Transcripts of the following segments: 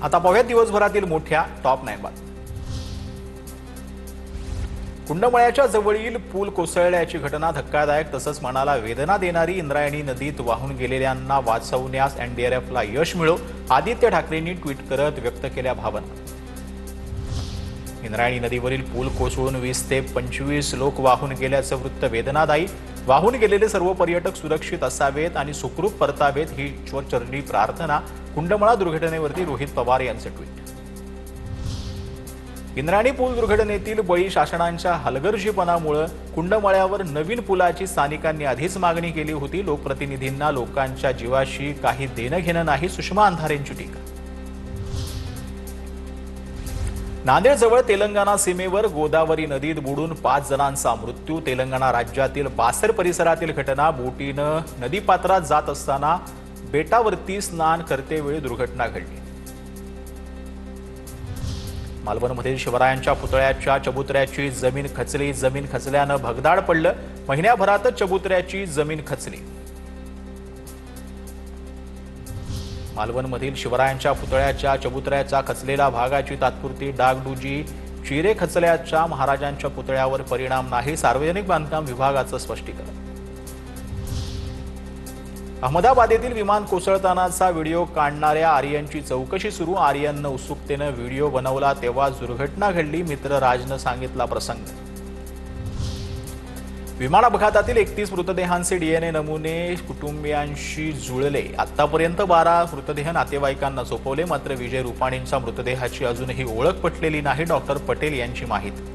आता पाहूया दिवसभरातील मोठ्या टॉप 9 बातम्या। कुंडमळ्याच्या जवळील पूल कोसळल्याची घटना धक्कादायक तसंच मनाला वेदना देणारी। इंद्रायणी नदीत वाहून गेलेल्यांना वाचवण्यास एनडीआरएफला यश मिळो, आदित्य ठाकरेंनी ट्विट करत व्यक्त केल्या भावना। इंद्रायणी नदीवरील पूल कोसळून 20 ते 25 लोक वाहून गेल्याचं वृत्त वेदनादायी। वाहून गेलेले सर्व पर्यटक सुरक्षित असावेत आणि सुखरूप परतावेत ही ईश्वरचरणी प्रार्थना। कुंडमळा दुर्घटनेवरती रोहित पवार यांचं ट्विट। इंद्रायणी पूल दुर्घटनेतील बळी शासनाच्या हलगर्जीपणामुळे कुंडमळ्यावर नवीन पुलाची स्थानिकांनी आधीच मागणी केली होती। लोकप्रतिनिधींना लोकांच्या जीवाशी काही देणं घेणं नाही, सुषमा अंधारेंची टीका। नांदेडजवळ तेलंगणा सीमेवर गोदावरी नदीत बुडून 5 जणांचा मृत्यू। तेलंगणा राज्यातील बासर परिसरातील घटना। बोटीनं नदीपात्रात जात असताना बेटावरती स्नान करतेवेळी दुर्घटना घडली। मालवणमधील शिवरायांच्या पुतळ्याच्या चबुतऱ्याची जमीन खचली। जमीन खचल्यानं भगदाड पडलं। महिन्याभरातच चबुतऱ्याची जमीन खचली। मालवणमधील शिवरायांच्या पुतळ्याच्या चबुतऱ्याच्या खचलेल्या भागाची तात्पुरती डागडुजी। चिरे खचल्याच्या महाराजांच्या पुतळ्यावर परिणाम नाही, सार्वजनिक बांधकाम विभागाचं स्पष्टीकरण। अहमदाबाद येथील विमान कोसळतानाचा व्हिडिओ काढणाऱ्या आर्यनची चौकशी सुरू। आर्यननं उत्सुकतेनं व्हिडिओ बनवला तेव्हा दुर्घटना घडली, मित्र राजनं सांगितला प्रसंग। विमान अपघातातील 31 मृतदेहांचे डीएनए नमुने कुटुंबियांशी जुळले। आतापर्यंत 12 मृतदेह नातेवाईकांना सोपवले, मात्र विजय रुपाणींच्या मृतदेहाची अजूनही ओळख पटलेली नाही, डॉक्टर पटेल यांची माहिती।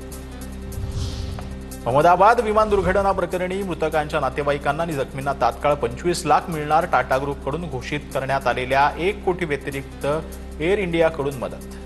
अहमदाबाद विमान दुर्घटना प्रकरणी मृतकांच्या नातेवाईकांना आणि जखमींना तात्काळ 25 लाख मिळणार। टाटा ग्रुपकडून घोषित करण्यात आलेल्या 1 कोटी व्यतिरिक्त एअर इंडियाकडून मदत।